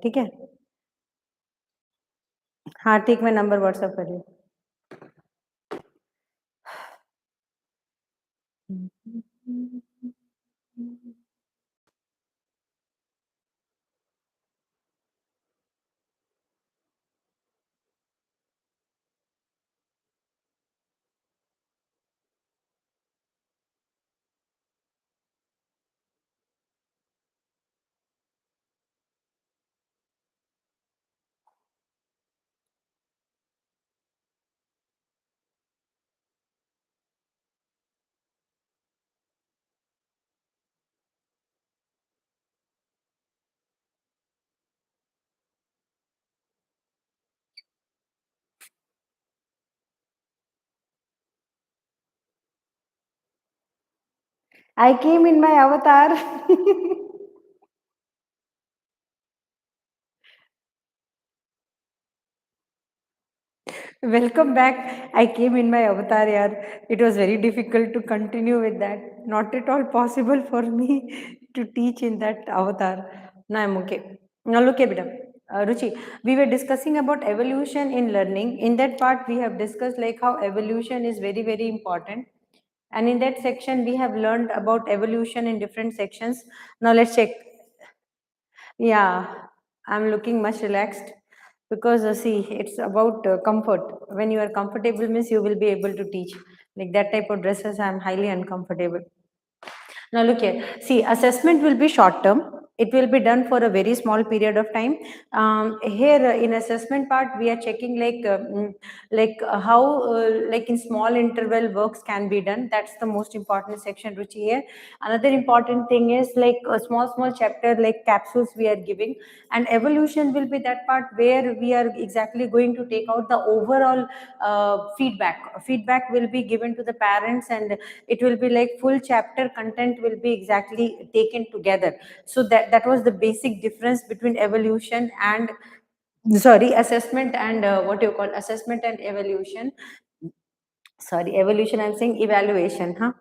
ठीक है? हाँ ठीक, मैं नंबर व्हाट्सएप कर रही हूँ। I came in my avatar. Welcome back. I came in my avatar, yaar. It was very difficult to continue with that. Not at all possible for me to teach in that avatar. Now I'm okay. Now look here, beta. Ruchi, we were discussing about evolution in learning. In that part, we have discussed like how evolution is very, very important. And in that section, we have learned about evolution in different sections. Now let's check. Yeah, I'm looking much relaxed because see, it's about comfort. When you are comfortable, means you will be able to teach. Like that type of dresses, I'm highly uncomfortable. Now look here. See, assessment will be short term. It will be done for a very small period of time. Here in assessment part, we are checking how like in small interval works can be done. That's the most important section, Ruchi here. Another important thing is like a small chapter like capsules we are giving, and evolution will be that part where we are exactly going to take out the overall feedback. Feedback will be given to the parents, and it will be like full chapter content will be exactly taken together. So that was the basic difference between evolution and sorry assessment and what you call assessment and evolution. Sorry evolution I am saying evaluation हाँ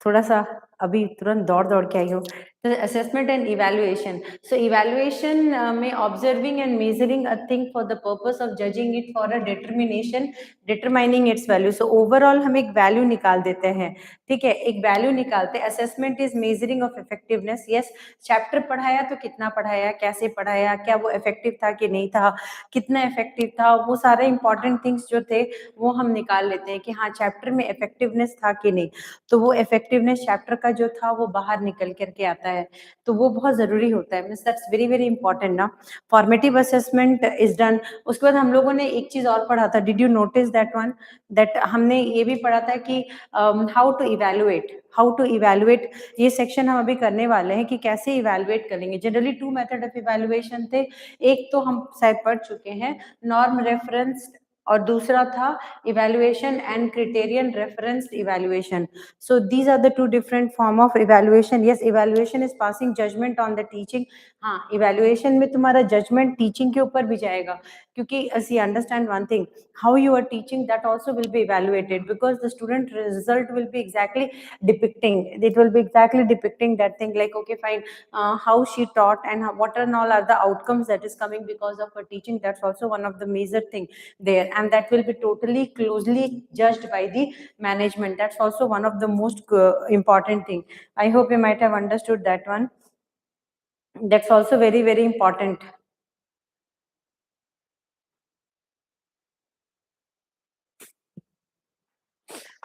थोड़ा सा अभी तुरंत दौड़ दौड़ के आई हूँ तो assessment and evaluation so evaluation में observing and measuring a thing for the purpose of judging it for a determination determining its value so overall हम एक वैल्यू निकाल देते हैं ठीक है एक वैल्यू निकालते हैं assessment is measuring of effectiveness yes chapter पढ़ाया तो कितना पढ़ाया कैसे पढ़ाया क्या वो इफेक्टिव था कि नहीं था कितना इफेक्टिव था वो सारे इंपॉर्टेंट थिंग्स जो थे वो हम निकाल लेते हैं कि हाँ चैप्टर में इफेक्टिवनेस था कि नहीं तो वो इफेक्टिवनेस चैप्टर का जो था वो बाहर निकल करके आता है तो वो बहुत जरूरी होता है means that's very very important ना फॉर्मेटिव असेसमेंट इज डन उसके बाद हम लोगों ने एक चीज और पढ़ा था did you notice that one that हमने ये भी पढ़ा था कि हाउ टू इवैल्यूएट ये सेक्शन हम अभी करने वाले हैं कि कैसे इवैल्यूएट करेंगे generally two method of evaluation थे एक तो हम शायद पढ़ चुके हैं नॉर्म रेफरेंस और दूसरा था evaluation and criterion referenced evaluation so these are the two different form of evaluation yes evaluation is passing judgment on the teaching हाँ evaluation में तुम्हारा judgment teaching के ऊपर भी जाएगा क्योंकि see understand one thing how you are teaching that also will be evaluated because the student result will be exactly depicting that thing like okay fine how she taught and what and all are the outcomes that is coming because of her teaching that's also one of the major thing there and that will be totally closely judged by the management that's also one of the most important thing I hope you might have understood that one that's also very very important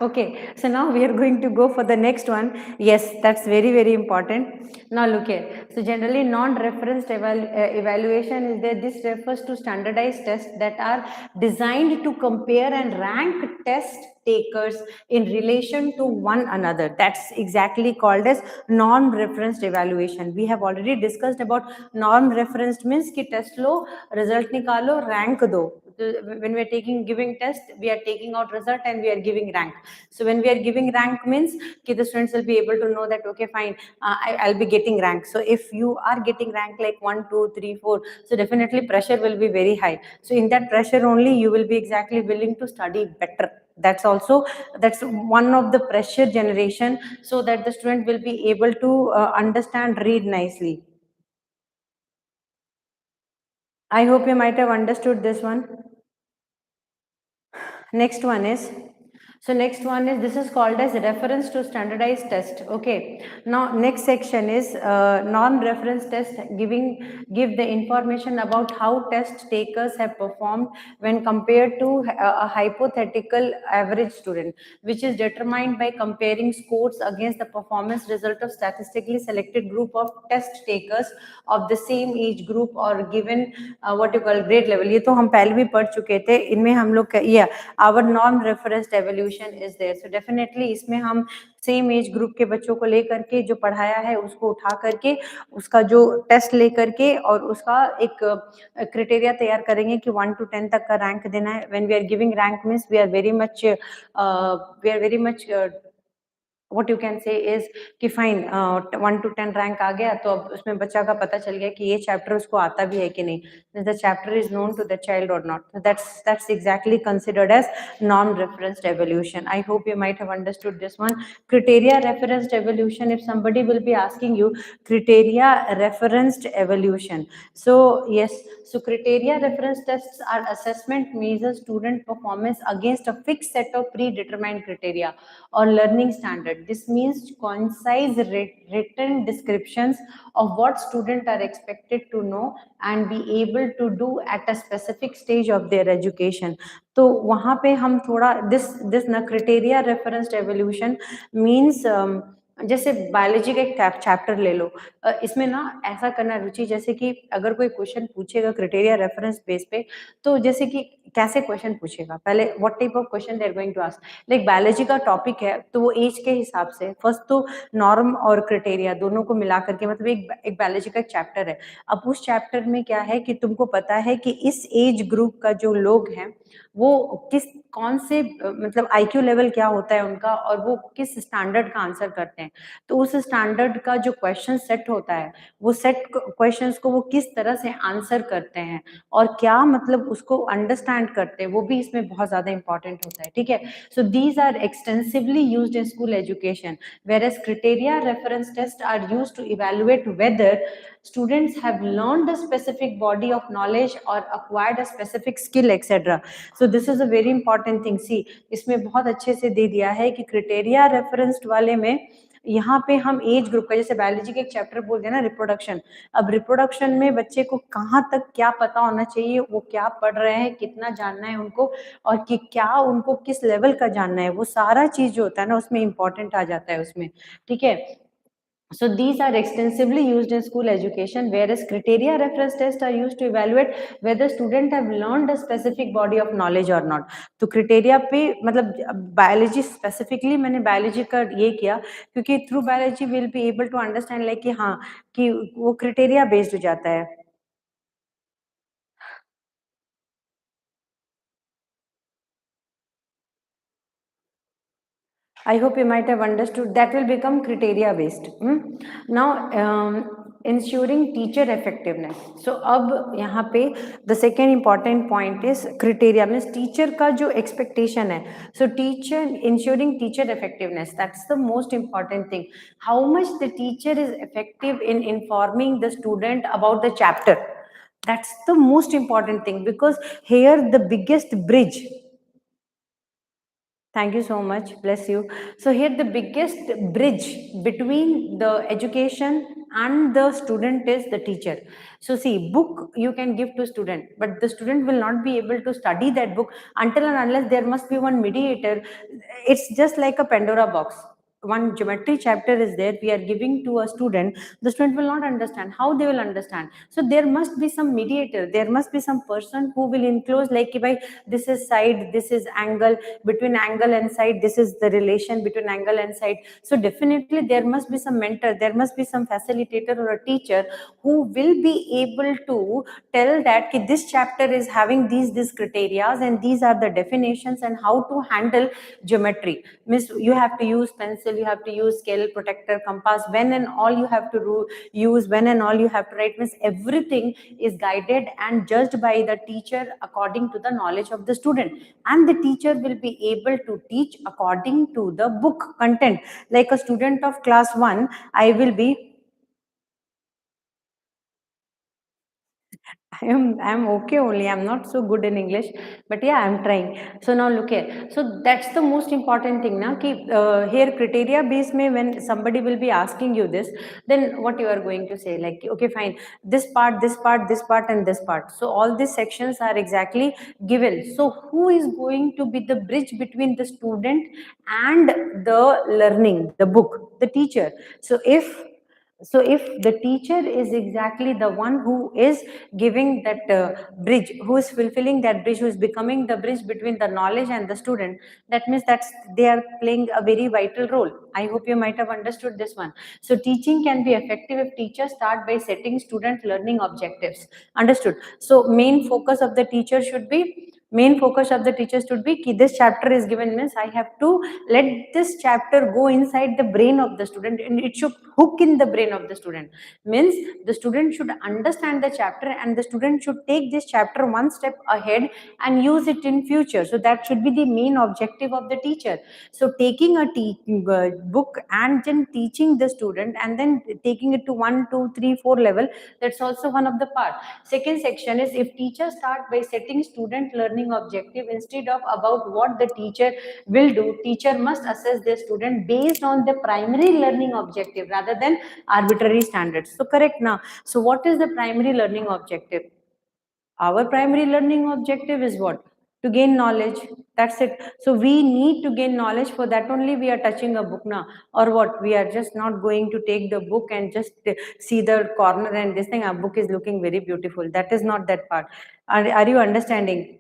okay so now we are going to go for the next one yes that's very very important now look here so generally non-referenced evaluation is there this refers to standardized tests that are designed to compare and rank test takers in relation to one another that's exactly called as non-referenced evaluation we have already discussed about non-referenced means ki test lo result nikalo rank do when we are giving test we are taking out result and we are giving rank so when we are giving rank means ki the students will be able to know that okay fine I'll be getting rank so if you are getting rank like 1 2 3 4 so definitely pressure will be very high so in that pressure only you will be exactly willing to study better that's one of the pressure generation so that the student will be able to understand read nicely I hope you might have understood this one. Next one is, so next one is, this is called as reference to standardized test. Okay, now next section is non-reference test, give the information about how test takers have performed when compared to a hypothetical average student, which is determined by comparing scores against the performance result of statistically selected group of test takers of the same age group or given what you call grade level. ये तो हम पहले भी पढ़ चुके थे, इनमें हम लोग ये our norm referenced evolution is there. So definitely इसमें हम सेम एज ग्रुप के बच्चों को लेकर के जो पढ़ाया है उसको उठा करके उसका जो टेस्ट ले करके और उसका एक क्राइटेरिया तैयार करेंगे कि 1 to 10 तक का रैंक देना है. When we are giving rank means we are very much what you can say is कि फाइन 1 to 10 रैंक आ गया तो अब उसमें बच्चा का पता चल गया कि ये चैप्टर उसको आता भी है कि नहीं, the chapter is known to the child और not. That's exactly considered as non-referenced evolution. I hope you might have understood this one. Criteria referenced evolution, if somebody will be asking you criteria referenced evolution, so yes, so criteria reference tests are assessment measures student performance against a fixed set of predetermined criteria or learning standard. This means concise written descriptions of what students are expected to know and be able to do at a specific stage of their education. तो वहाँ पे हम थोड़ा this ना criteria referenced evolution means जैसे biology का एक chapter ले लो, इसमें ना ऐसा करना रुचि, जैसे कि अगर कोई क्वेश्चन पूछेगा क्राइटेरिया रेफरेंस बेस पे, तो जैसे कि कैसे क्वेश्चन पूछेगा, पहले what type of question they are going to ask. Like biology का टॉपिक है तो वो एज के हिसाब से फर्स्ट तो नॉर्म और क्राइटेरिया दोनों को मिला करके, मतलब एक बायोलॉजी का चैप्टर है. अब उस चैप्टर में क्या है कि तुमको पता है कि इस एज ग्रुप का जो लोग हैं वो कौन से मतलब आईक्यू लेवल क्या होता है उनका और वो किस स्टैंडर्ड का आंसर करते हैं. तो उस स्टैंडर्ड का जो क्वेश्चन सेट होता है वो सेट क्वेश्चंस को वो किस तरह से आंसर करते हैं और क्या मतलब उसको अंडरस्टैंड करते हैं, वो भी इसमें बहुत ज्यादा इंपॉर्टेंट होता है. ठीक है, so these are extensively used in school education, whereas criteria reference tests are used to evaluate whether students have learned a specific body of knowledge or acquired a specific skill, etc. So this is a very important thing. See, इसमें बहुत अच्छे से दे दिया है कि criteria referenced वाले में यहाँ पे हम एज ग्रुप का, जैसे बायोलॉजी के एक चैप्टर बोल दिया ना रिप्रोडक्शन, अब रिप्रोडक्शन में बच्चे को कहाँ तक क्या पता होना चाहिए, वो क्या पढ़ रहे हैं, कितना जानना है उनको और कि क्या उनको किस लेवल का जानना है, वो सारा चीज जो होता है ना उसमें इंपॉर्टेंट आ जाता है उसमें. ठीक है, so these are extensively used in school education, whereas criteria reference tests are used to evaluate whether student have learned a specific body of knowledge or not. तो criteria पे मतलब biology specifically मैंने biology का ये किया क्योंकि through biology we'll be able to understand like कि हाँ कि वो criteria based हो जाता है. I hope you might have understood that will become criteria based. Now ensuring teacher effectiveness. So अब यहाँ पे the second important point is criteria means teacher का जो expectation है. So teacher ensuring teacher effectiveness, that's the most important thing. How much the teacher is effective in informing the student about the chapter. That's the most important thing because here the biggest bridge. Thank you so much. Bless you. So here the biggest bridge between the education and the student is the teacher. So see, book you can give to student, but the student will not be able to study that book until and unless there must be one mediator. It's just like a Pandora box. One geometry chapter is there, we are giving to a student, the student will not understand. How they will understand? So there must be some mediator, there must be some person who will enclose like by this is side, this is angle, between angle and side this is the relation between angle and side. So definitely there must be some mentor, there must be some facilitator or a teacher who will be able to tell that ki this chapter is having these criteria and these are the definitions and how to handle geometry. Means you have to use pencil, you have to use scale, protector, compass, when and all you have to use, when and all you have to write. Means everything is guided and judged by the teacher according to the knowledge of the student, and the teacher will be able to teach according to the book content. Like a student of class 1, I will be I'm okay only. I'm not so good in English, but yeah, I'm trying. So now look here. So that's the most important thing now. Ki, here criteria base mein when somebody will be asking you this, then what you are going to say? Like, okay, fine. This part, this part, this part, and this part. So all these sections are exactly given. So who is going to be the bridge between the student and the learning, the book, the teacher? So if the teacher is exactly the one who is giving that bridge, who is fulfilling that bridge, who is becoming the bridge between the knowledge and the student, that means that they are playing a very vital role. I hope you might have understood this one. So teaching can be effective if teachers start by setting student learning objectives. Understood? So main focus of the teacher should be ki this chapter is given means I have to let this chapter go inside the brain of the student, and it should hook in the brain of the student. Means the student should understand the chapter, and the student should take this chapter one step ahead and use it in future. So that should be the main objective of the teacher. So taking a book and then teaching the student and then taking it to 1, 2, 3, 4 level, that's also one of the part. Second section is if teachers start by setting student learning objective instead of about what the teacher will do, teacher must assess their student based on the primary learning objective rather than arbitrary standards. So correct now. So what is the primary learning objective? Our primary learning objective is what? To gain knowledge. That's it. So we need to gain knowledge. For that only we are touching a book now. Or what? We are just not going to take the book and just see the corner and this thing. Our book is looking very beautiful. That is not that part. Are you understanding?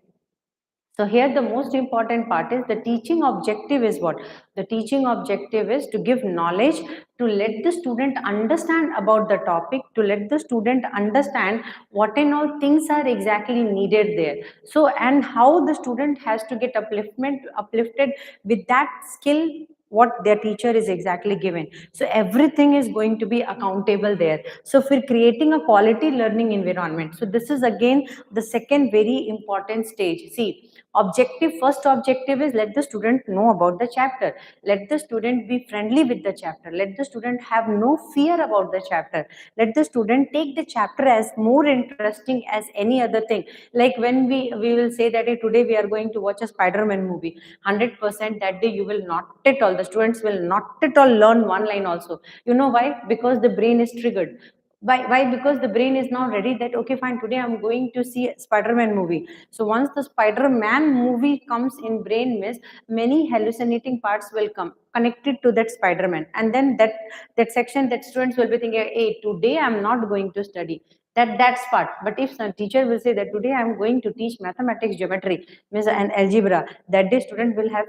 So here the most important part is the teaching objective is what? The teaching objective is to give knowledge, to let the student understand about the topic, to let the student understand what and all things are exactly needed there. So and how the student has to get uplifted with that skill what their teacher is exactly given. So everything is going to be accountable there. So for creating a quality learning environment, so this is again the second very important stage. See, objective, first objective is let the student know about the chapter, let the student be friendly with the chapter, let the student have no fear about the chapter, let the student take the chapter as more interesting as any other thing. Like when we will say that hey, today we are going to watch a Spider-Man movie, 100% that day you will not at all, the students will not at all learn one line also. You know why? Because the brain is triggered. Why? Because the brain is now ready that okay fine, today I'm going to see a Spider-Man movie. So once the Spider-Man movie comes in brain means many hallucinating parts will come connected to that Spider-Man, and then that section that students will be thinking, hey, today I'm not going to study. That's part. But if some teacher will say that today I'm going to teach mathematics, geometry, means and algebra, that day student will have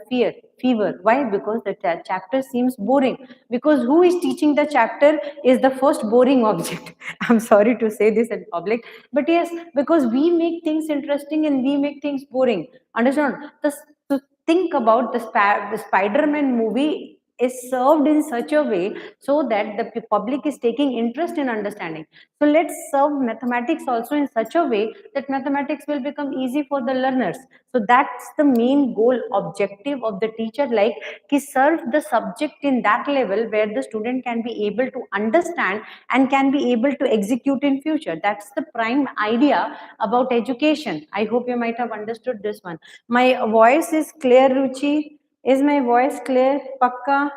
fever. Why? Because the chapter seems boring. Because who is teaching the chapter is the first boring object. I'm sorry to say this in public, but yes, because we make things interesting and we make things boring. Understand? To think about the Spider-Man movie is served in such a way so that the public is taking interest in understanding. So let's serve mathematics also in such a way that mathematics will become easy for the learners. So that's the main goal objective of the teacher, like he serve the subject in that level where the student can be able to understand and can be able to execute in future. That's the prime idea about education. I hope you might have understood this one. My voice is clear, Ruchi? Is my voice clear? Pakka?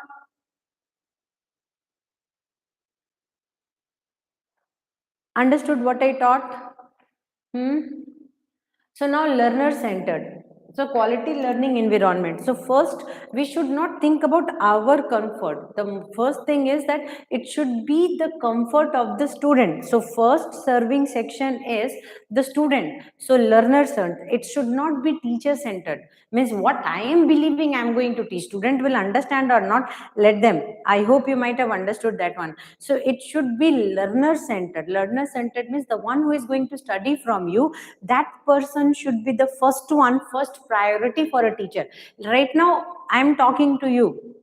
Understood what I taught? Hmm? So now learner centered. So quality learning environment. So first we should not think about our comfort. The first thing is that it should be the comfort of the student. So first serving section is the student. So learner centered. It should not be teacher centered. Means what I am believing I am going to teach. Student will understand or not, let them. I hope you might have understood that one. So it should be learner centered. Learner centered means the one who is going to study from you, that person should be the first one, first priority for a teacher. Right now I am talking to you,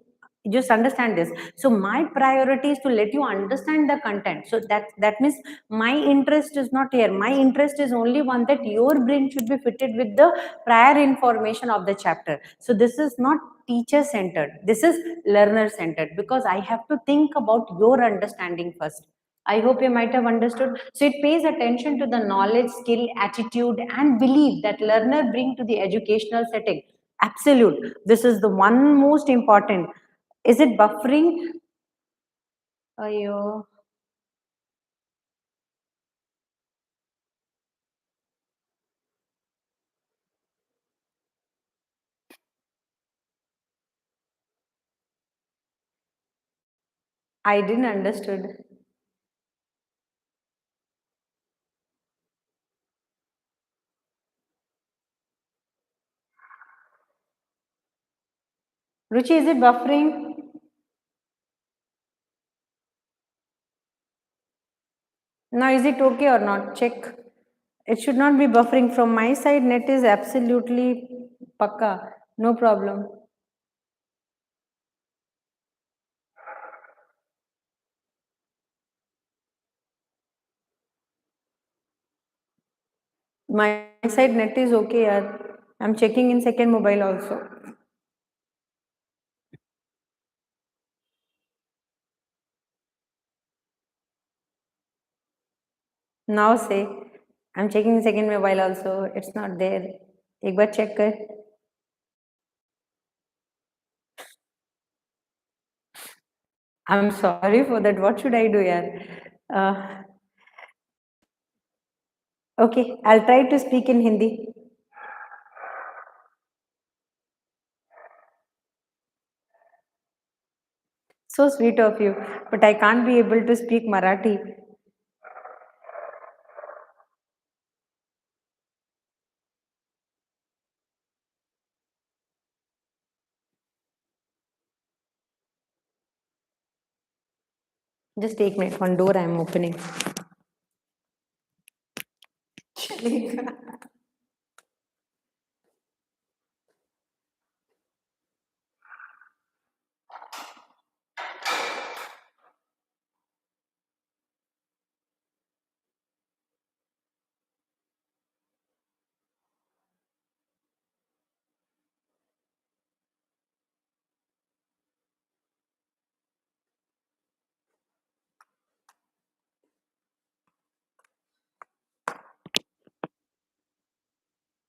just understand this. So my priority is to let you understand the content. So that means my interest is not here. My interest is only one, that your brain should be fitted with the prior information of the chapter. So this is not teacher centered, this is learner centered, because I have to think about your understanding first. I hope you might have understood. So it pays attention to the knowledge, skill, attitude, and belief that learner bring to the educational setting. Absolute. This is the one most important. Is it buffering? Ayo. I didn't understood. Ruchi, is it buffering? Now, is it okay or not? Check. It should not be buffering from my side. Net is absolutely pakka. No problem. My side net is okay, yaar. I'm checking in second mobile also. Now say, I'm checking second mobile also. It's not there. एक बार check कर. I'm sorry for that. What should I do, yaar? Uh, okay, I'll try to speak in Hindi. So sweet of you, but I can't be able to speak Marathi. Just take minute. One door I'm opening. चलेगा.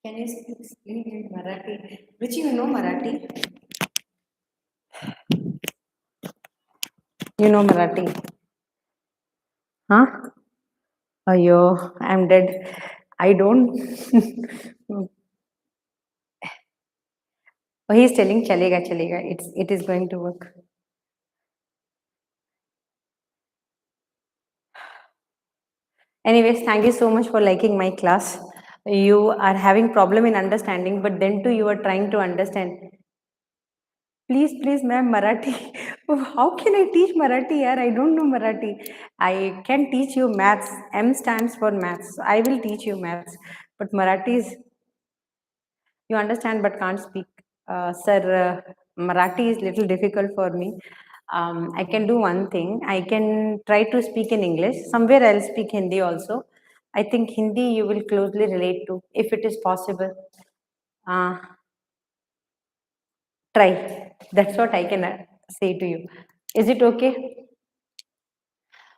Can you speak in Marathi? Which you know Marathi? You know Marathi? Huh? Ayo, I'm dead. I don't. Oh, he's telling chalega, chalega. It is going to work. Anyways, thank you so much for liking my class. You are having problem in understanding, but then too you are trying to understand. Please, please, ma'am, Marathi. How can I teach Marathi, yaar? I don't know Marathi. I can teach you maths. M stands for maths. I will teach you maths. But Marathi is, you understand but can't speak. Sir, Marathi is little difficult for me. I can do one thing. I can try to speak in English. Somewhere I'll speak Hindi also. I think Hindi you will closely relate to if it is possible. Uh, Try. That's what I can say to you. Is it okay?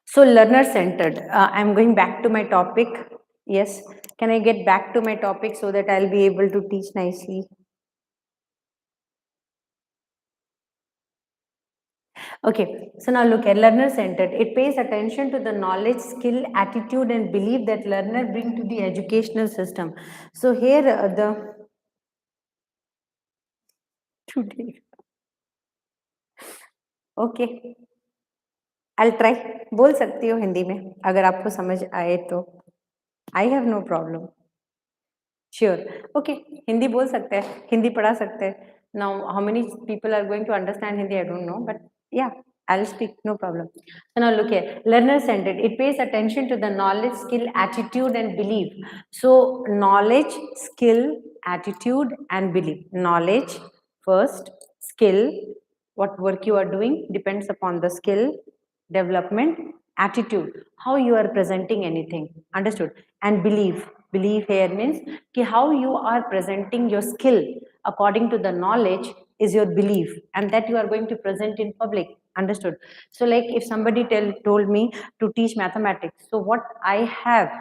So, learner centered. I'm going back to my topic. Yes. Can I get back to my topic so that I'll be able to teach nicely? Okay, so now look at learner centered. It pays attention to the knowledge, skill, attitude, and belief that learner bring to the educational system. So here the today. Okay, I'll try. बोल सकती हो हिंदी में अगर आपको समझ आए तो. I have no problem. Sure. Okay, Hindi बोल सकते हैं, हिंदी पढ़ा सकते हैं. Now, how many people are going to understand Hindi? I don't know, but yeah, I'll speak, no problem. So now look here, learner-centered. It pays attention to the knowledge, skill, attitude, and belief. So knowledge, skill, attitude, and belief. Knowledge first, skill. What work you are doing depends upon the skill, development, attitude, how you are presenting anything. Understood? And belief. Belief here means ki how you are presenting your skill according to the knowledge is your belief, and that you are going to present in public. Understood? So like if somebody told me to teach mathematics, so what I have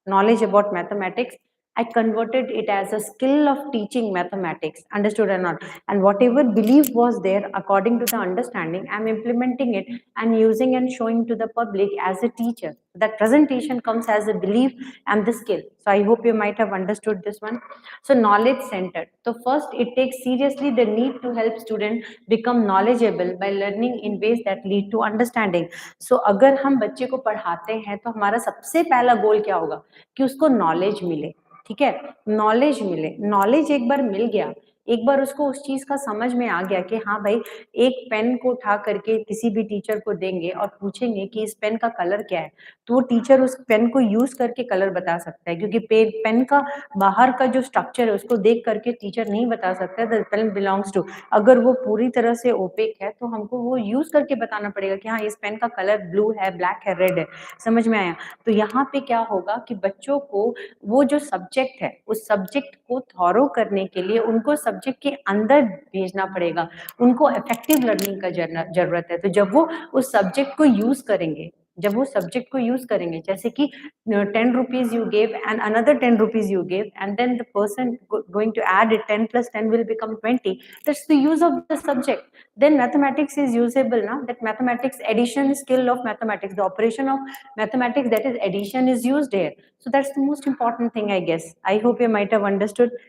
knowledge about mathematics, I converted it as a skill of teaching mathematics. Understood or not? And whatever belief was there, according to the understanding, I'm implementing it and using and showing to the public as a teacher. That presentation comes as a belief and the skill. So I hope you might have understood this one. So knowledge centered. So first, it takes seriously the need to help student become knowledgeable by learning in ways that lead to understanding. So अगर हम बच्चे को पढ़ाते हैं तो हमारा सबसे पहला गोल क्या होगा कि उसको नॉलेज मिले. ठीक है, नॉलेज मिले. नॉलेज एक बार मिल गया, एक बार उसको उस चीज का समझ में आ गया कि हाँ भाई, एक पेन को उठा करके किसी भी टीचर को देंगे और पूछेंगे कि इस पेन का कलर क्या है, तो वो टीचर उस पेन को यूज करके कलर बता सकता है, क्योंकि पेन का बाहर का जो स्ट्रक्चर है उसको देख करके टीचर नहीं बता सकता द पेन बिलोंग्स टू. अगर वो पूरी तरह से ओपेक है तो हमको वो यूज करके बताना पड़ेगा कि हाँ इस पेन का कलर ब्लू है, ब्लैक है, रेड है. समझ में आया? तो यहाँ पे क्या होगा कि बच्चों को वो जो सब्जेक्ट है उस सब्जेक्ट को थॉरो करने के लिए उनको सब्जेक्ट के अंदर भेजना पड़ेगा. उनको इफेक्टिव लर्निंग का जरूरत है. तो जब वो उस सब्जेक्ट को यूज करेंगे, जब वो सब्जेक्ट को यूज करेंगे, जैसे कि 10 rupees you gave and another 10 rupees you gave, and then the person going to add it, 10 plus 10 will become 20. That's the use of the subject. Then mathematics is usable now. That mathematics addition skill of mathematics, the operation of mathematics, that is addition, is used here. So that's the most important thing, I guess. I hope you might have understood.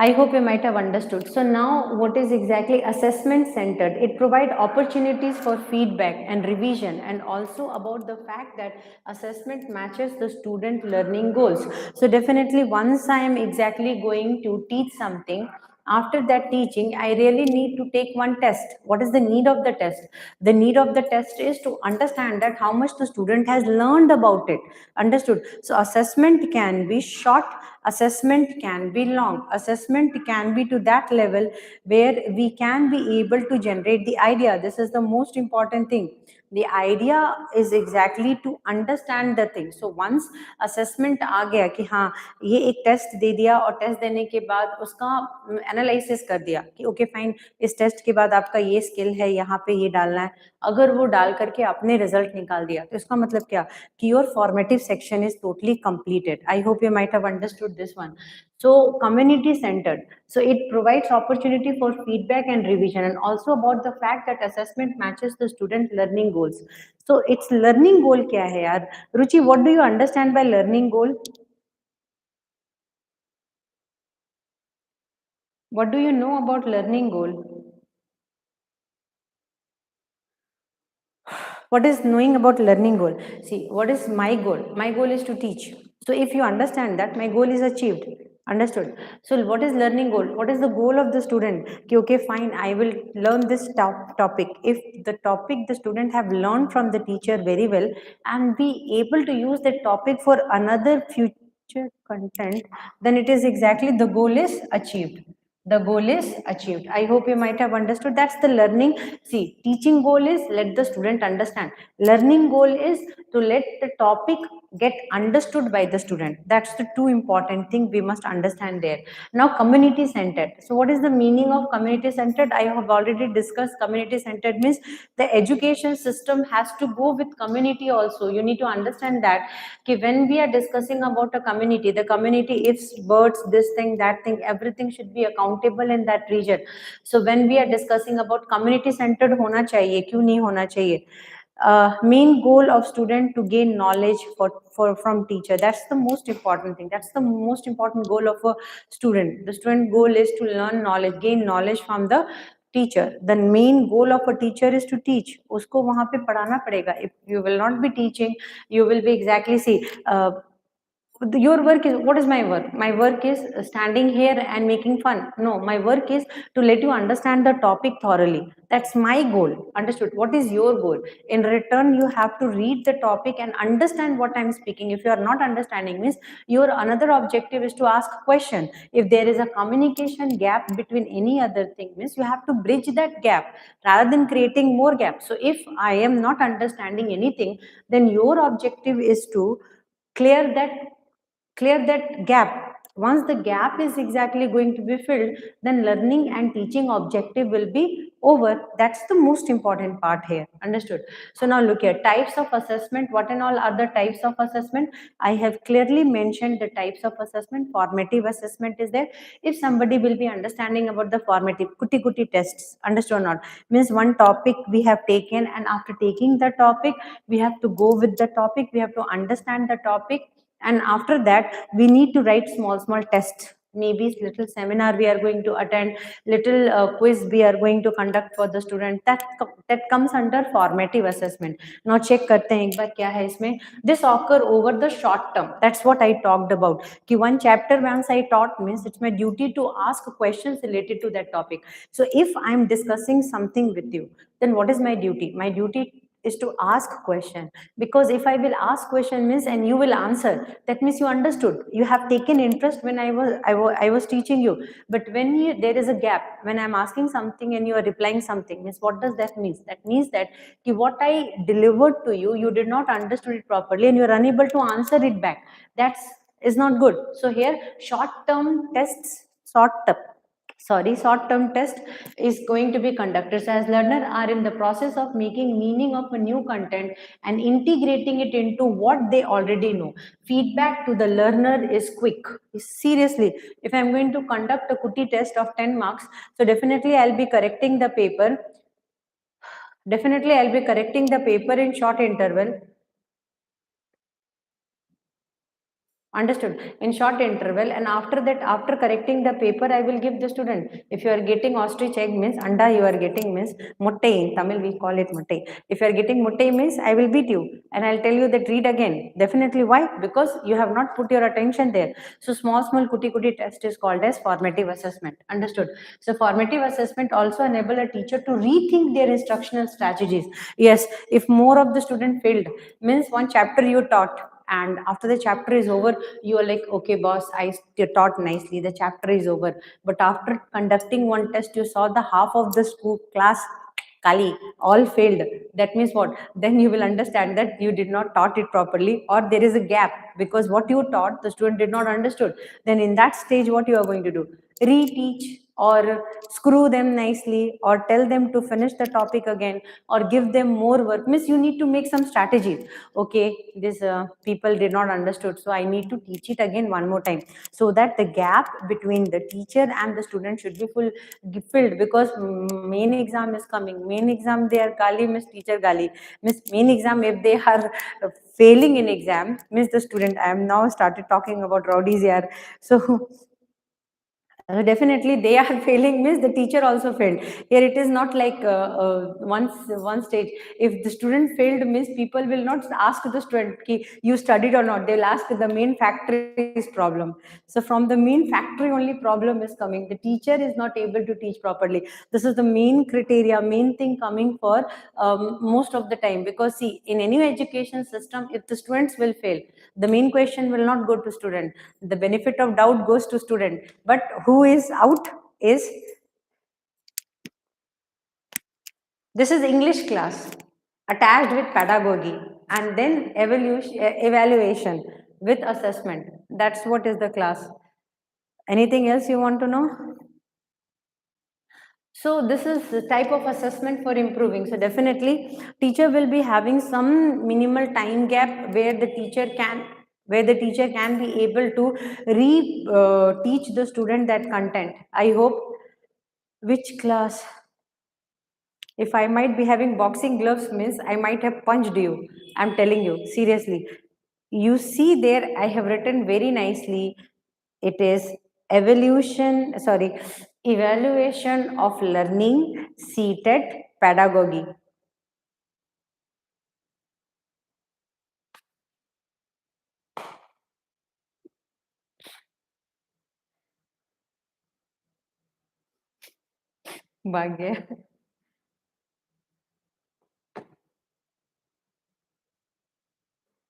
I hope you might have understood. So now what is exactly assessment centered? It provides opportunities for feedback and revision, and also about the fact that assessment matches the student learning goals. So definitely once I am exactly going to teach something, after that teaching, I really need to take one test. What is the need of the test? The need of the test is to understand that how much the student has learned about it. Understood? So assessment can be short, assessment can be long, assessment can be to that level where we can be able to generate the idea. This is the most important thing. The idea is exactly to understand the thing. So once assessment आ गया कि हाँ ये एक test दे दिया और test देने के बाद उसका एनालिसिस कर दिया कि ओके फाइन, इस टेस्ट के बाद आपका ये स्किल है, यहाँ पे ये डालना है, अगर वो डाल करके अपने रिजल्ट निकाल दिया तो इसका मतलब क्या कि your formative section is totally completed. I hope you might have understood this one. So community centered, so it provides opportunity for feedback and revision, and also about the fact that assessment matches the student learning goals. So its learning goal क्या है यार? रुचि, what do you understand by learning goal? What do you know about learning goal? What is knowing about learning goal? See, what is my goal? My goal is to teach. So if you understand that, my goal is achieved. Understood? So what is learning goal? What is the goal of the student? Okay, fine, I will learn this topic. If the topic the student have learned from the teacher very well and be able to use that topic for another future content, then it is exactly the goal is achieved. The goal is achieved. I hope you might have understood. That's the learning. See, teaching goal is let the student understand. Learning goal is to let the topic get understood by the student. That's the two important thing we must understand there. Now community centered. So what is the meaning of community centered? I have already discussed. Community centered means the education system has to go with community also. You need to understand that when we are discussing about a community, the community, ifs, birds, this thing, that thing, everything should be accountable in that region. So when we are discussing about community centered होना चाहिए, क्यों नहीं होना चाहिए? Main goal of student to gain knowledge from teacher. That's the most important thing. That's the most important goal of a student. The student goal is to learn knowledge, gain knowledge from the teacher. The main goal of a teacher is to teach. उसको वहाँ पे पढ़ाना पड़ेगा. If you will not be teaching, you will be exactly see. Your work is, what is my work? My work is standing here and making fun. No, my work is to let you understand the topic thoroughly. That's my goal. Understood? What is your goal? In return, you have to read the topic and understand what I'm speaking. If you are not understanding, means your another objective is to ask question. If there is a communication gap between any other thing, means you have to bridge that gap rather than creating more gaps. So if I am not understanding anything, then your objective is to clear that gap. Once the gap is exactly going to be filled, then learning and teaching objective will be over. That's the most important part here. Understood? So now look here, types of assessment. What and all are the types of assessment? I have clearly mentioned the types of assessment. Formative assessment is there. If somebody will be understanding about the formative kuti kuti tests, understood or not, means one topic we have taken, and after taking the topic we have to go with the topic, we have to understand the topic, and after that we need to write small tests, maybe little seminar we are going to attend, little quiz we are going to conduct for the student. That comes under formative assessment. Now check karte hain ek baar kya hai isme. This occur over the short term. That's what I talked about, ki one chapter once I taught means it's my duty to ask questions related to that topic. So if I'm discussing something with you, then what is my duty? My duty is to ask question, because if I will ask question means and you will answer, that means you understood, you have taken interest when I was teaching you. But when there is a gap, when I'm asking something and you are replying something, means what does that mean? That means that what I delivered to you, you did not understood it properly and you are unable to answer it back. That's is not good. So here short term tests, short term test is going to be conducted. So as learner are in the process of making meaning of a new content and integrating it into what they already know. Feedback to the learner is quick. Seriously, if I'm going to conduct a kuti test of 10 marks, so definitely I'll be correcting the paper in short interval. Understood. In short interval, and after that, after correcting the paper, I will give the student. If you are getting ostrich egg means anda, you are getting means mutte. In Tamil we call it mutte. If you are getting mutte means I will beat you and I'll tell you that read again. Definitely why? Because you have not put your attention there. So small kuti kuti test is called as formative assessment. Understood. So formative assessment also enable a teacher to rethink their instructional strategies. Yes, if more of the student failed means one chapter you taught, and after the chapter is over you are like, okay boss, I taught nicely, the chapter is over, but after conducting one test you saw the half of the school class kali all failed. That means what? Then you will understand that you did not taught it properly, or there is a gap, because what you taught the student did not understood. Then in that stage what you are going to do? Reteach, or screw them nicely, or tell them to finish the topic again, or give them more work. Means you need to make some strategies. Okay, this people did not understood, so I need to teach it again one more time, so that the gap between the teacher and the student should be filled. Because main exam is coming, main exam they are gali means teacher gali, means main exam if they are failing in exam means the student. I am now started talking about rowdies here. So definitely they are failing means the teacher also failed. Here it is not like one stage. If the student failed means people will not ask the student ki you studied or not, they will ask the main factory's problem. So from the main factory only problem is coming, the teacher is not able to teach properly. This is the main criteria, main thing coming for most of the time. Because see, in any education system, if the students will fail, the main question will not go to student, the benefit of doubt goes to student. But who is out is, this is English class attached with pedagogy, and then evaluation with assessment. That's what is the class. Anything else you want to know? So this is the type of assessment for improving. So definitely teacher will be having some minimal time gap where the teacher can be able to teach the student that content. I hope. Which class? If I might be having boxing gloves means I might have punched you. I'm telling you seriously. You see there I have written very nicely. It is evaluation of learning, ctet, pedagogy. भाग्य.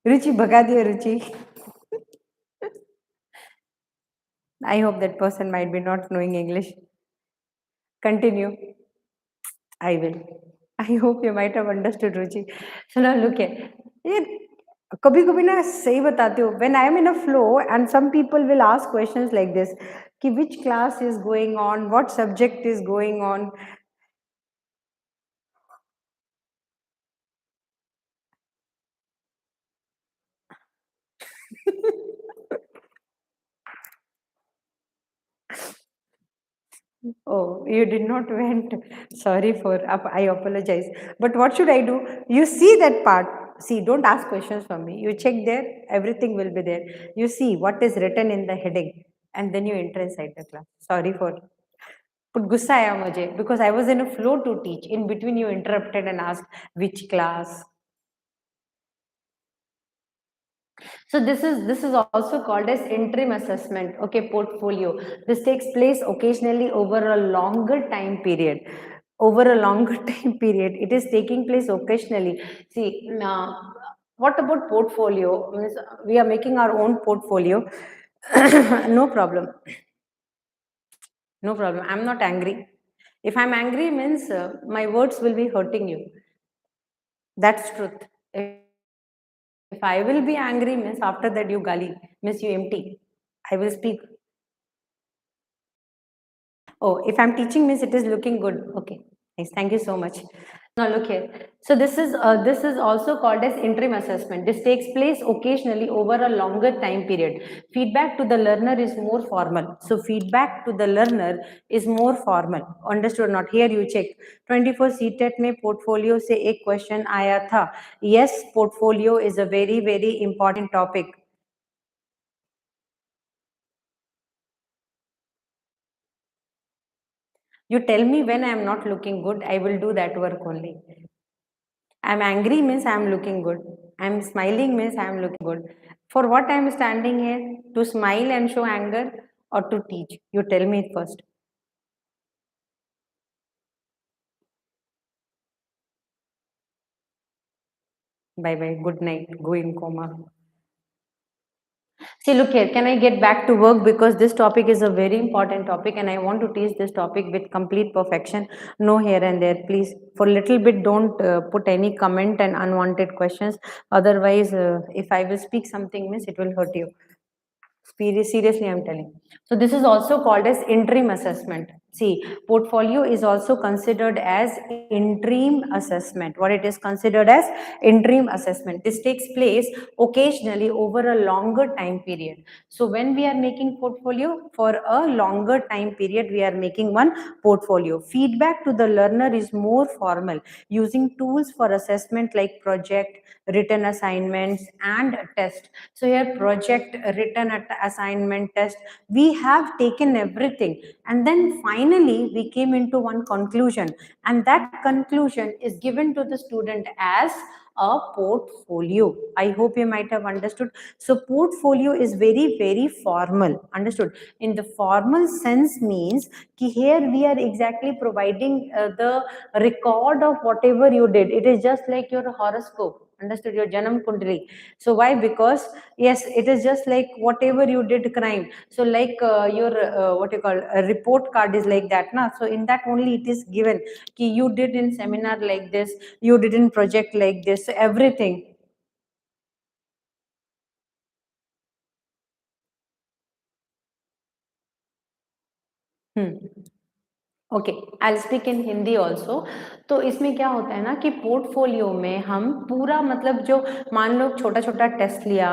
रुचि भगा दिया रुचि. I hope that person might be not knowing English. Continue. I will. I hope you might have understood, Ruchi. So now look here. कभी कभी ना सही बताती हूँ, when I am in a flow and some people will ask questions like this कि which class is going on, what subject is going on. Oh, you did not went. Sorry for, I apologize. But what should I do? You see that part. See, don't ask questions from me. You check there, everything will be there. You see what is written in the heading, and then you enter inside the class. Sorry for. But गुस्सा आया मुझे because I was in a flow to teach. In between, you interrupted and asked which class. So this is also called as interim assessment. Okay, portfolio. This takes place occasionally over a longer time period. Over a longer time period, it is taking place occasionally. See, what about portfolio? Means we are making our own portfolio. No problem. No problem. I'm not angry. If I'm angry, means my words will be hurting you. That's truth. If I will be angry, means after that you gali, means you empty. I will speak. Oh, if I'm teaching means it is looking good. Okay, nice. Thank you so much. Now look here. So this is also called as interim assessment. This takes place occasionally over a longer time period. Feedback to the learner is more formal. So feedback to the learner is more formal. Understood or not? Here you check. 24 CTET में portfolio से एक question आया था. Yes, portfolio is a very very important topic. You tell me when I am not looking good, I will do that work only. I'm angry means I'm looking good. I'm smiling means I'm looking good. For what I'm standing here? To smile and show anger or to teach? You tell me first. Bye bye. Good night. Go in coma. See, look here. Can I get back to work because this topic is a very important topic and I want to teach this topic with complete perfection. No here and there, please. For little bit, don't put any comment and unwanted questions. Otherwise, if I will speak something, means it will hurt you. Seriously, I'm telling. So this is also called as interim assessment. See, portfolio is also considered as interim assessment. What it is considered as interim assessment. This takes place occasionally over a longer time period. So when we are making portfolio for a longer time period, we are making one portfolio. Feedback to the learner is more formal, using tools for assessment like project, written assignments, and test. So here project, written assignment, test, we have taken everything and then finally we came into one conclusion, and that conclusion is given to the student as a portfolio. I hope you might have understood. So portfolio is very very formal. Understood? In the formal sense means ki here we are exactly providing the record of whatever you did. It is just like your horoscope. Understood? Your janam kundali. So why? Because yes, it is just like whatever you did crime. So like your what you call a report card is like that na. So in that only it is given ki you did in seminar like this, you did in project like this. So everything. Hmm. Okay, I speak in Hindi also. तो इसमें क्या होता है ना कि portfolio में हम पूरा मतलब जो मान लो छोटा छोटा टेस्ट लिया,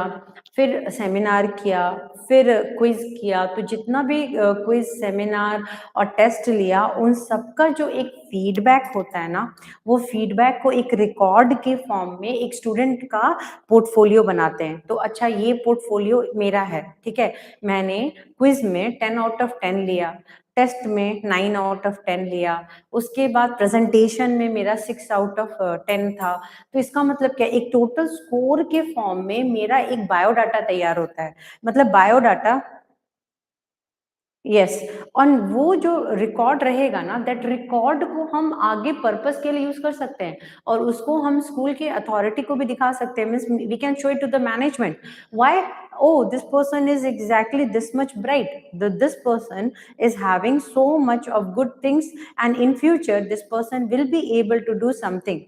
फिर सेमिनार किया, फिर क्विज किया, तो जितना भी क्विज सेमिनार और टेस्ट लिया उन सबका जो एक फीडबैक होता है ना, वो फीडबैक को एक रिकॉर्ड के फॉर्म में एक स्टूडेंट का पोर्टफोलियो बनाते हैं. तो अच्छा ये पोर्टफोलियो मेरा है, ठीक है, मैंने क्विज में 10 आउट ऑफ 10 लिया, टेस्ट में 9 आउट ऑफ 10 लिया, उसके बाद प्रेजेंटेशन में मेरा 6 आउट ऑफ 10 था. तो इसका मतलब क्या, एक टोटल स्कोर के फॉर्म में मेरा एक बायोडाटा तैयार होता है. मतलब बायोडाटा, यस, और वो जो रिकॉर्ड रहेगा ना, दैट रिकॉर्ड को हम आगे पर्पस के लिए यूज कर सकते हैं और उसको हम स्कूल के अथॉरिटी को भी दिखा सकते हैं. Means we can show it to the management. Why? oh, this person is exactly this much bright, this person is having so much of good things, and in future this person will be able to do something.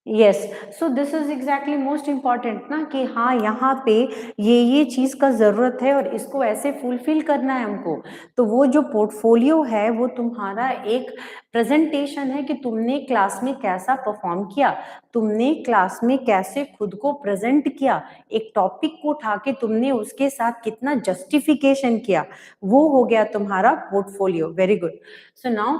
Yes, so this is exactly most important ना, कि हाँ यहाँ पे ये चीज का जरूरत है और इसको ऐसे फुलफिल करना है हमको। तो वो जो पोर्टफोलियो है वो तुम्हारा एक प्रेजेंटेशन है कि तुमने क्लास में कैसा परफॉर्म किया, तुमने क्लास में कैसे खुद को प्रेजेंट किया, एक टॉपिक को उठा के तुमने उसके साथ कितना जस्टिफिकेशन किया, वो हो गया तुम्हारा portfolio. Very good. So now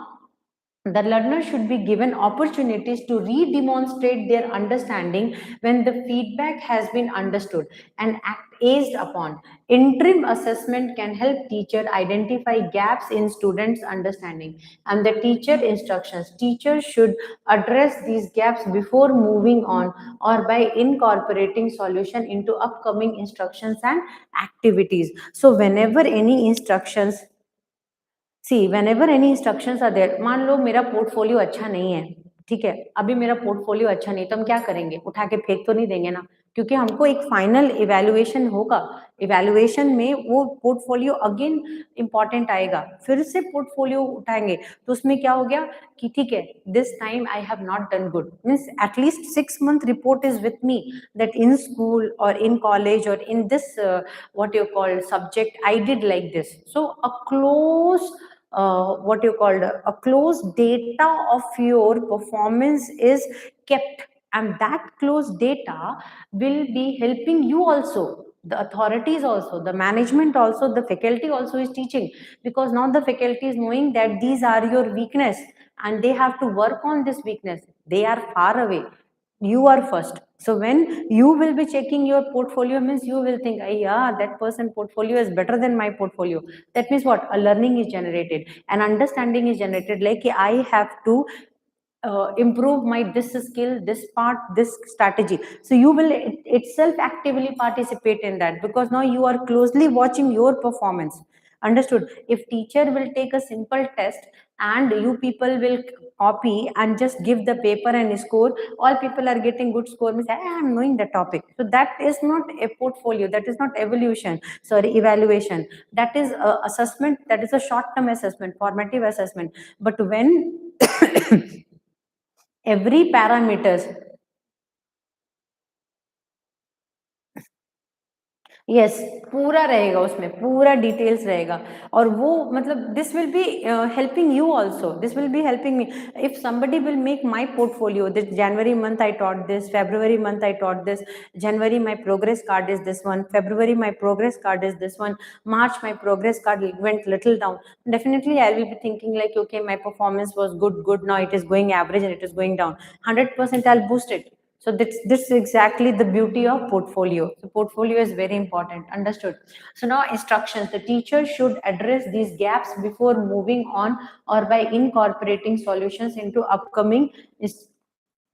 the learner should be given opportunities to re-demonstrate their understanding when the feedback has been understood and acted upon. Interim assessment can help teacher identify gaps in students' understanding and the teacher instructions. Teachers should address these gaps before moving on or by incorporating solution into upcoming instructions and activities. So whenever any instructions, see whenever any instructions are there, मान लो मेरा portfolio अच्छा नहीं है, ठीक है, अभी मेरा portfolio अच्छा नहीं, तो हम क्या करेंगे, उठा के फेंक तो नहीं देंगे ना, क्योंकि हमको एक फाइनल इवैल्यूएशन होगा। इवैल्यूएशन में वो पोर्टफोलियो अगेन इंपॉर्टेंट आएगा, फिर से पोर्टफोलियो उठाएंगे, तो उसमें क्या हो गया कि ठीक है, this time I have not done good, means at least 6 month report is with me that in school और इन कॉलेज और in this what you call subject I did like this. So a close what you called a close data of your performance is kept, and that close data will be helping you also, the authorities also, the management also, the faculty also is teaching, because now the faculty is knowing that these are your weakness and they have to work on this weakness. They are far away, you are first. So when you will be checking your portfolio, means you will think, yeah, that person portfolio is better than my portfolio. That means what, a learning is generated, an understanding is generated, like I have to improve my this skill, this part, this strategy. So you will itself actively participate in that, because now you are closely watching your performance. Understood? If teacher will take a simple test and you people will copy and just give the paper and score, all people are getting good score, means I am knowing the topic. So that is not a portfolio, that is not evolution, sorry, evaluation. That is assessment, that is a short term assessment, formative assessment. But when every parameters, yes, पूरा रहेगा उसमें, पूरा details रहेगा, और वो मतलब this will be helping you also, this will be helping me. If somebody will make my portfolio, this January month I taught this, February month I taught this, January my progress card is this one, February my progress card is this one, March my progress card went little down, definitely I will be thinking like, okay, my performance was good, now it is going average and it is going down, 100% I'll boost it. So this is exactly the beauty of portfolio. So portfolio is very important. Understood? So now instructions. The teacher should address these gaps before moving on or by incorporating solutions into upcoming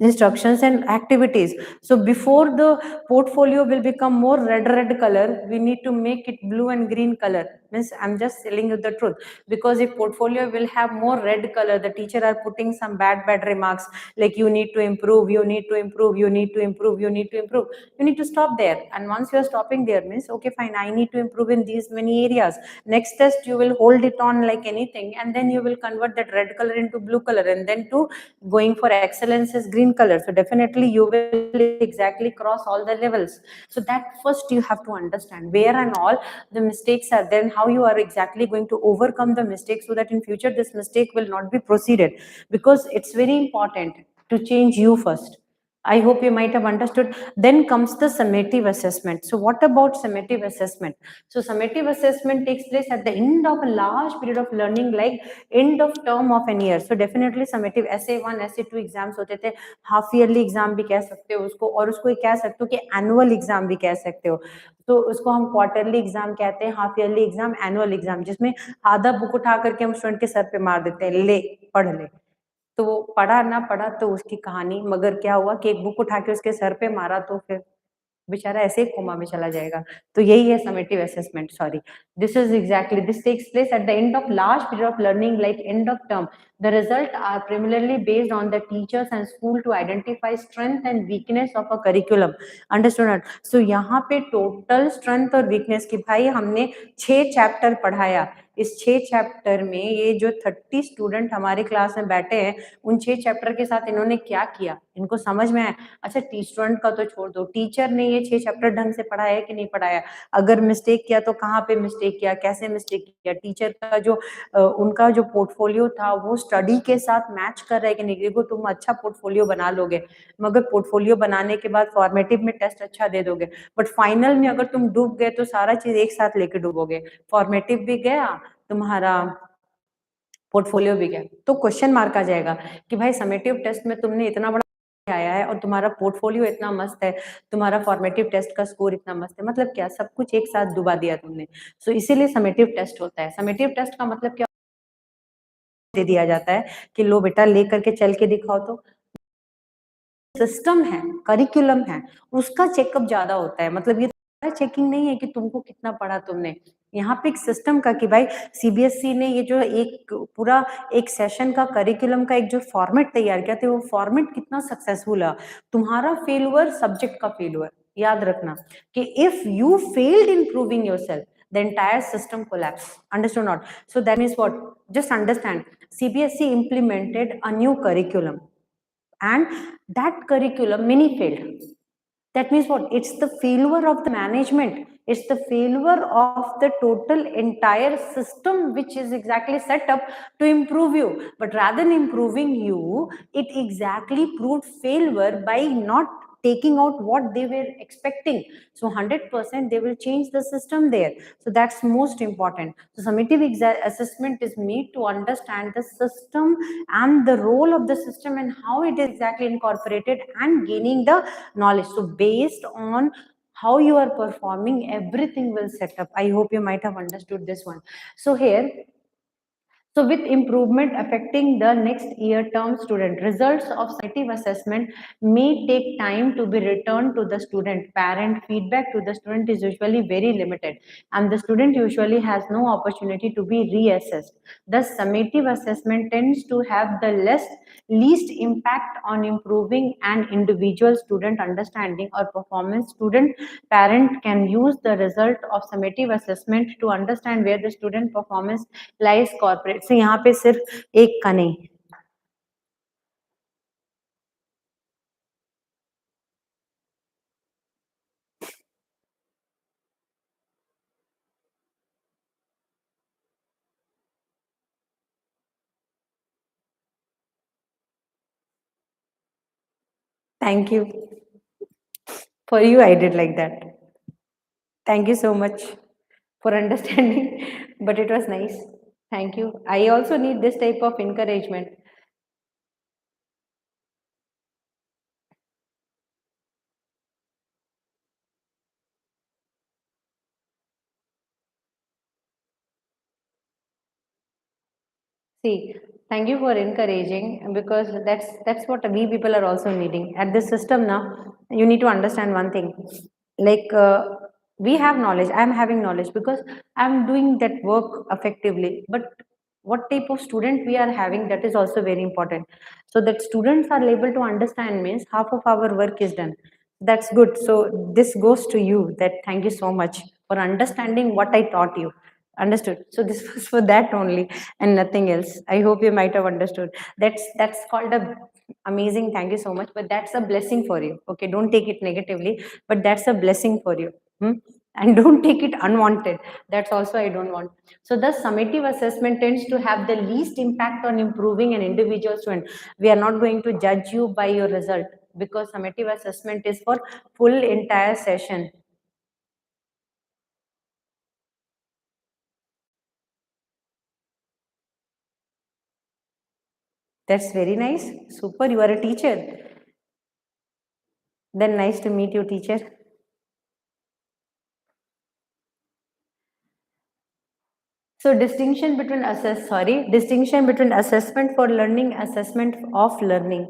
instructions and activities. So before the portfolio will become more red color, we need to make it blue and green color. Means I'm just telling you the truth, because if portfolio will have more red color, the teacher are putting some bad remarks, like you need to improve, you need to improve, you need to improve, you need to improve, you need to stop there. And once you are stopping there, means okay, fine, I need to improve in these many areas. Next test you will hold it on like anything, and then you will convert that red color into blue color, and then to going for excellence is green color. So definitely you will exactly cross all the levels. So that first you have to understand where and all the mistakes are, then how you are exactly going to overcome the mistakes, so that in future this mistake will not be proceeded, because it's very important to change you first. I hope you might have understood. Then comes the summative assessment. So what about summative assessment? So summative assessment takes place at the end of a large period of learning, like end of term of an year. So definitely summative SA1 SA2 exams होते थे, half yearly exam भी कह सकते हो उसको, और उसको कह सकते हो कि एनुअल एग्जाम भी कह सकते हो। तो उसको हम क्वार्टरली एग्जाम कहते हैं, half yearly exam, annual exam, जिसमें आधा बुक उठा करके हम स्टूडेंट के सर पे मार देते हैं, ले पढ़ ले। तो वो पढ़ा ना पढ़ा तो उसकी कहानी, मगर क्या हुआ कि एक बुक उठा के उसके सर पे मारा तो फिर बेचारा ऐसे ही कोमा में चला जाएगा। तो यही है summative assessment. Sorry, this is exactly, this takes place at the end of large period of learning, like end of term, The results are primarily based on the teachers and school to identify strength and weakness of a curriculum. Understood? So यहाँ पे total strength और weakness की भाई हमने 6 chapter पढ़ाया, इस 6 chapter में ये जो 30 स्टूडेंट हमारे क्लास में बैठे हैं, उन 6 चैप्टर के साथ इन्होंने क्या किया, इनको समझ में आया? अच्छा, स्टूडेंट का तो छोड़ दो, टीचर ने ये 6 चैप्टर ढंग से पढ़ाया है कि नहीं पढ़ाया? अगर मिस्टेक किया तो कहाँ पे मिस्टेक किया, कैसे मिस्टेक किया? टीचर का जो उनका जो पोर्टफोलियो था वो स्टडी के साथ मैच कर रहा है कि नहीं? देखो तुम अच्छा पोर्टफोलियो बना लोगे, मगर पोर्टफोलियो बनाने के बाद फॉर्मेटिव में टेस्ट अच्छा दे दोगे, बट फाइनल में अगर तुम डूब गए तो सारा चीज एक साथ लेके डूबोगे, फॉर्मेटिव भी गया, तुम्हारा पोर्टफोलियो भी गया, तो क्वेश्चन मार्क आ जाएगा कि भाई समेटिव टेस्ट में तुमने इतना बड़ा आया है और तुम्हारा पोर्टफोलियो इतना मस्त है, तुम्हारा फॉर्मेटिव टेस्ट का स्कोर इतना मस्त है, मतलब क्या सब कुछ एक साथ डुबा दिया तुमने। सो इसीलिए समेटिव टेस्ट होता है। समेटिव टेस्ट का मतलब क्या दे दिया जाता है कि लो बेटा ले करके चल के दिखाओ, तो सिस्टम है, करिकुलम है, उसका चेकअप ज्यादा होता है। मतलब ये चेकिंग नहीं है कि तुमको कितना पढ़ा तुमने, यहाँ पे एक सिस्टम का कि भाई सीबीएसई ने ये जो एक पूरा एक सेशन का करिकुलम का एक जो फॉर्मेट तैयार किया था, वो फॉर्मेट कितना सक्सेसफुल है। तुम्हारा फेलुअर सब्जेक्ट का फेलुअर, याद रखना कि if you failed in proving yourself the entire system collapse. Understood not? So that means what? Just understand, CBSE implemented a new curriculum and that curriculum many failed. That means what? It's the failure of the management, it's the failure of the total entire system which is exactly set up to improve you, but rather than improving you, it exactly proved failure by not taking out what they were expecting. So 100% they will change the system there. So that's most important. So summative assessment is made to understand the system and the role of the system and how it is exactly incorporated and gaining the knowledge. So based on how you are performing, everything will set up. I hope you might have understood this one. So here, so with improvement affecting the next year term student, results of summative assessment may take time to be returned to the student. Parent feedback to the student is usually very limited and the student usually has no opportunity to be reassessed. Thus, summative assessment tends to have the least impact on improving an individual student understanding or performance. Student parent can use the result of summative assessment to understand where the student performance lies corporate. So यहाँ पे सिर्फ एक का नहीं. Thank you. For you, I did like that. Thank you so much for understanding, but it was nice. Thank you. I also need this type of encouragement. See, thank you for encouraging, because that's what we people are also needing at this system now. You need to understand one thing, like we have knowledge, I'm having knowledge because I'm doing that work effectively, but what type of student we are having, that is also very important. So that students are able to understand means half of our work is done. That's good. So this goes to you, that thank you so much for understanding what I taught you. Understood? So this was for that only and nothing else. I hope you might have understood. That's called a amazing, thank you so much, but that's a blessing for you. Okay, don't take it negatively, but that's a blessing for you. And don't take it unwanted. That's also I don't want. So the summative assessment tends to have the least impact on improving an individual student. We are not going to judge you by your result, because summative assessment is for full entire session. That's very nice. Super. You are a teacher. Then nice to meet you, teacher. So distinction between assessment for learning, assessment of learning.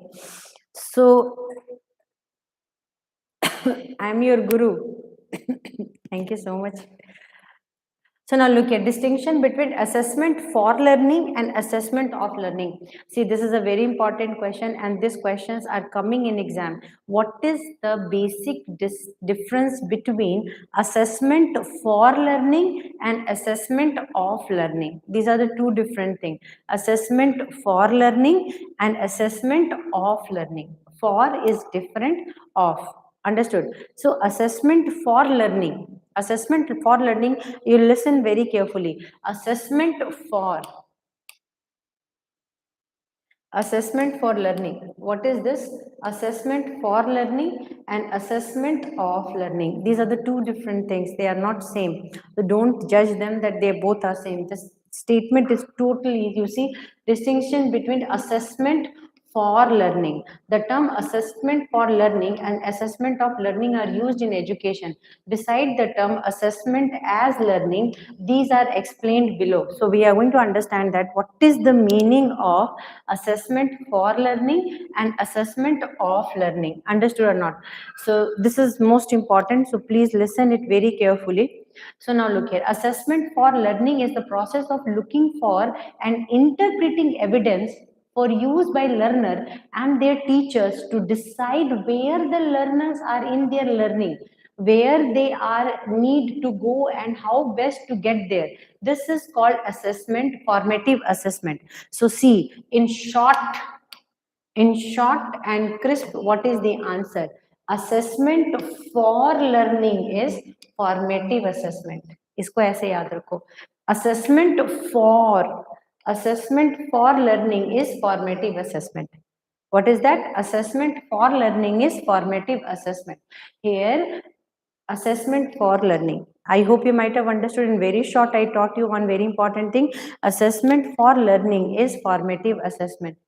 So I'm your guru. Thank you so much. So now look at distinction between assessment for learning and assessment of learning. See, this is a very important question and these questions are coming in exam. What is the basic difference between assessment for learning and assessment of learning? These are the two different things. Assessment for learning and assessment of learning. For is different of. Understood? So assessment for learning. Assessment for learning, you listen very carefully. Assessment for learning. What is this? Assessment for learning and assessment of learning. These are the two different things. They are not same. So don't judge them that they both are same. This statement is totally, you see, distinction between assessment for learning. The term assessment for learning and assessment of learning are used in education. Beside the term assessment as learning, these are explained below. So we are going to understand that what is the meaning of assessment for learning and assessment of learning. Understood or not? So this is most important. So please listen it very carefully. So now look here. Assessment for learning is the process of looking for and interpreting evidence for use by learner and their teachers to decide where the learners are in their learning, where they are need to go and how best to get there. This is called assessment, formative assessment. So see, in short and crisp, what is the answer? Assessment for learning is formative assessment. इसको ऐसे याद रखो. Assessment for learning is formative assessment. What is that? Assessment for learning is formative assessment. Here, assessment for learning. I hope you might have understood in very short. I taught you one very important thing. Assessment for learning is formative assessment.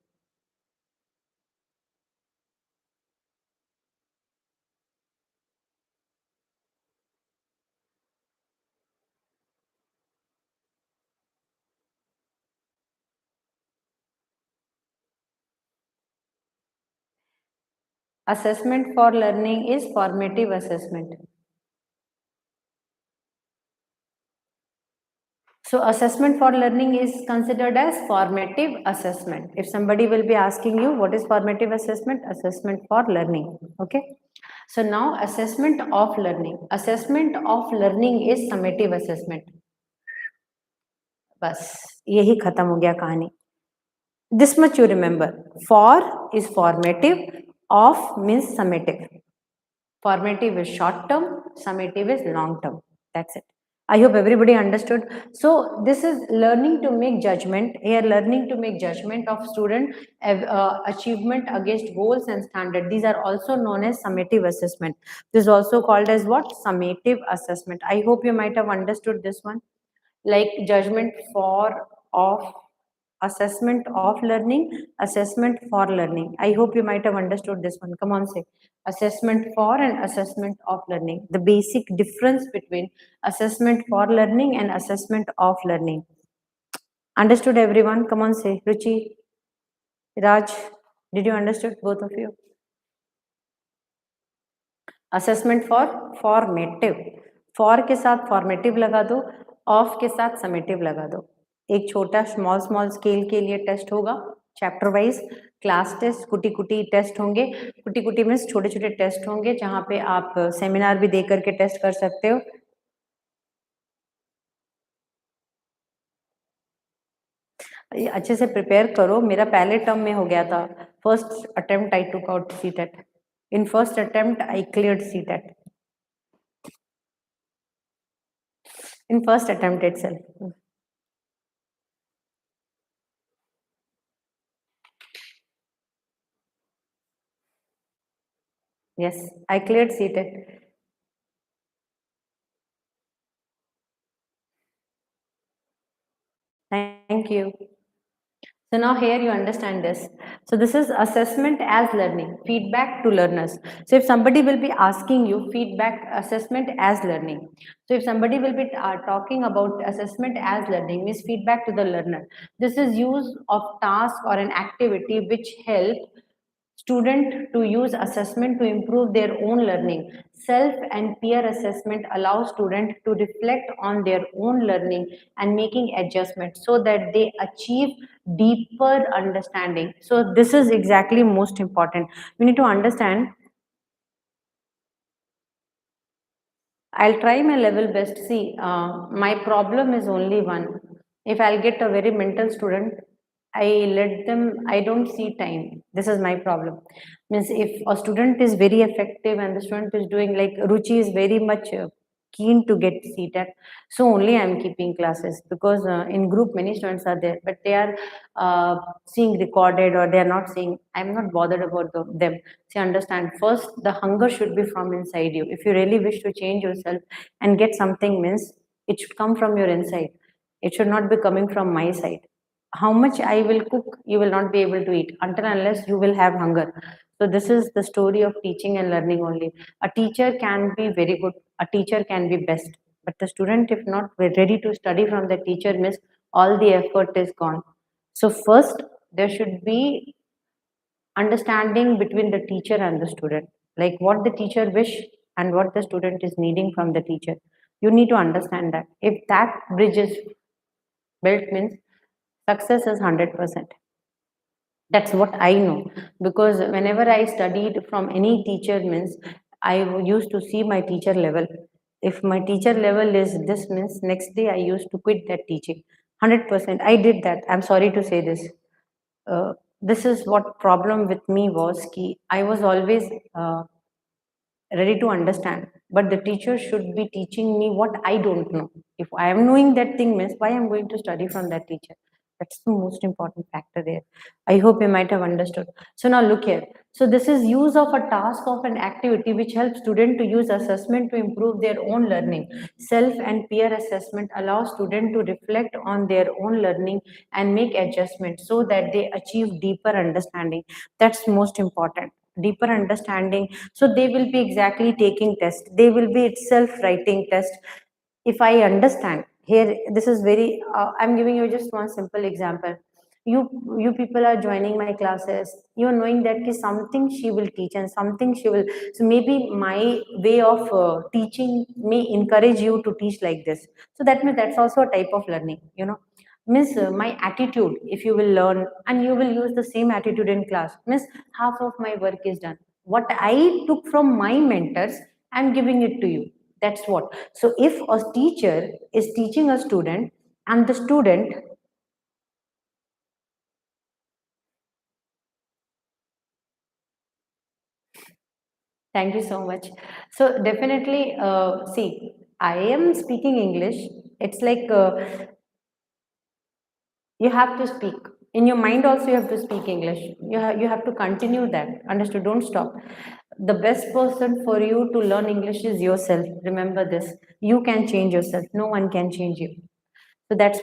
Assessment for learning is formative assessment. So assessment for learning is considered as formative assessment. If somebody will be asking you what is formative assessment, assessment for learning. Okay. So now assessment of learning. Assessment of learning is summative assessment. बस यही खत्म हो गया कहानी. This much you remember. For is formative, of means summative. Formative is short term, summative is long term. That's it. I hope everybody understood. So this is learning to make judgment. Here, learning to make judgment of student achievement against goals and standard. These are also known as summative assessment. This is also called as what? Summative assessment. I hope you might have understood this one. Like judgment for, of, assessment of learning, assessment for learning. I hope you might have understood this one. Come on, say assessment for and assessment of learning. The basic difference between assessment for learning and assessment of learning. Understood everyone? Come on, say Ruchi, Raj, did you understood both of you? Assessment for formative. For के साथ formative लगा दो, of के साथ summative लगा दो. एक छोटा small scale के लिए टेस्ट होगा, चैप्टर वाइज क्लास टेस्ट, कुटी कुटी टेस्ट होंगे. कुटी कुटी में छोटे छोटे टेस्ट होंगे जहाँ पे आप सेमिनार भी दे करके टेस्ट कर सकते हो. अच्छे से प्रिपेयर करो. मेरा पहले टर्म में हो गया था. First attempt I took out CTET. In first attempt I cleared CTET. In first attempt itself. Yes, I cleared CTET. Thank you. So now here you understand this. So this is assessment as learning, feedback to learners. So if somebody will be asking you feedback, assessment as learning. So if somebody will be talking about assessment as learning, means feedback to the learner. This is use of task or an activity which help student to use assessment to improve their own learning. Self and peer assessment allow student to reflect on their own learning and making adjustments so that they achieve deeper understanding. So this is exactly most important. We need to understand. I'll try my level best. See, my problem is only one. If I'll get a very mental student, I let them, I don't see time. This is my problem. Means if a student is very effective and the student is doing like Ruchi is very much keen to get seated, so only I'm keeping classes because in group many students are there, but they are seeing recorded or they are not seeing. I'm not bothered about them. See, understand. First, the hunger should be from inside you. If you really wish to change yourself and get something, means it should come from your inside. It should not be coming from my side. How much I will cook, you will not be able to eat until unless you will have hunger. So this is the story of teaching and learning only. A teacher can be very good, a teacher can be best, but the student, if not ready to study from the teacher, means all the effort is gone. So first, there should be understanding between the teacher and the student, like what the teacher wish and what the student is needing from the teacher. You need to understand that. If that bridge is built, means success is 100%. That's what I know, because whenever I studied from any teacher, means used to see my teacher level. If my teacher level is this, means next day I used to quit that teaching. 100% I did that. I'm sorry to say this. This is what problem with me was key. I was always ready to understand, but the teacher should be teaching me what I don't know. If I am knowing that thing, means why I'm going to study from that teacher? That's the most important factor there. I hope you might have understood. So now look here. So this is use of a task of an activity which helps student to use assessment to improve their own learning. Self and peer assessment allow student to reflect on their own learning and make adjustments so that they achieve deeper understanding. That's most important. Deeper understanding. So they will be exactly taking test, they will be itself writing test. If I understand here, this is very I'm giving you just one simple example. You people are joining my classes, you're knowing that ki something she will teach and something she will, so maybe my way of teaching may encourage you to teach like this. So that means that's also a type of learning, means my attitude, if you will learn and you will use the same attitude in class, means half of my work is done. What I took from my mentors, I'm giving it to you. That's what. So if a teacher is teaching a student and the student, thank you so much. So definitely, see, I am speaking English. It's like you have to speak in your mind also, you have to speak English. You have to continue that. Understood? Don't stop. The best person for you to learn English is yourself. Remember this. You can change yourself, no one can change you. So that's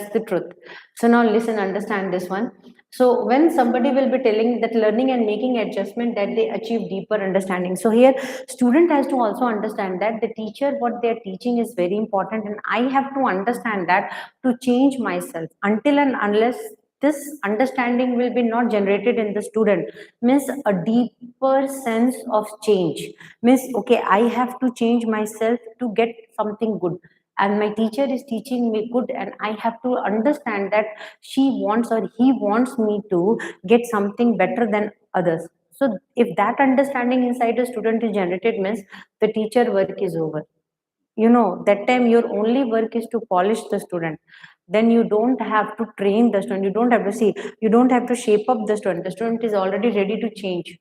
the truth. So now listen, understand this one. So when somebody will be telling that learning and making adjustment that they achieve deeper understanding. So here student has to also understand that the teacher, what they're teaching is very important, and I have to understand that to change myself. Until and unless this understanding will be not generated in the student, means a deeper sense of change, means okay, I have to change myself to get something good, and my teacher is teaching me good, and I have to understand that she wants or he wants me to get something better than others. So if that understanding inside a student is generated, means the teacher work is over. That time your only work is to polish the student. Then you don't have to train the student, you don't have to see, you don't have to shape up the student. The student is already ready to change.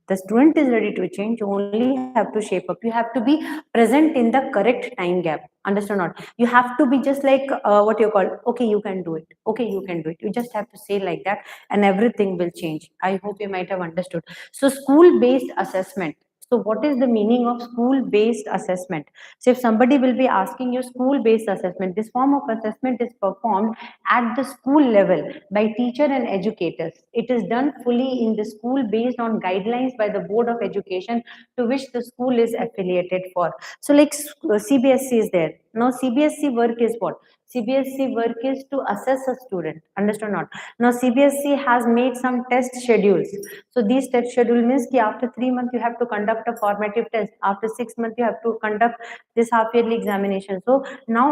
The student is ready to change, you only have to shape up. You have to be present in the correct time gap. Understand? Not you have to be just like what you call, okay, you can do it, okay, you can do it. You just have to say like that, and everything will change. I hope you might have understood. So school based assessment. So what is the meaning of school based assessment? So if somebody will be asking you school based assessment, this form of assessment is performed at the school level by teacher and educators. It is done fully in the school based on guidelines by the Board of Education to which the school is affiliated for. So like CBSE is there. Now CBSE work is what? CBSE work is to assess a student. Understand not? Now CBSE has made some test schedules. So these test schedule means कि after 3 months you have to conduct a formative test. After 6 months you have to conduct this half yearly examination. So now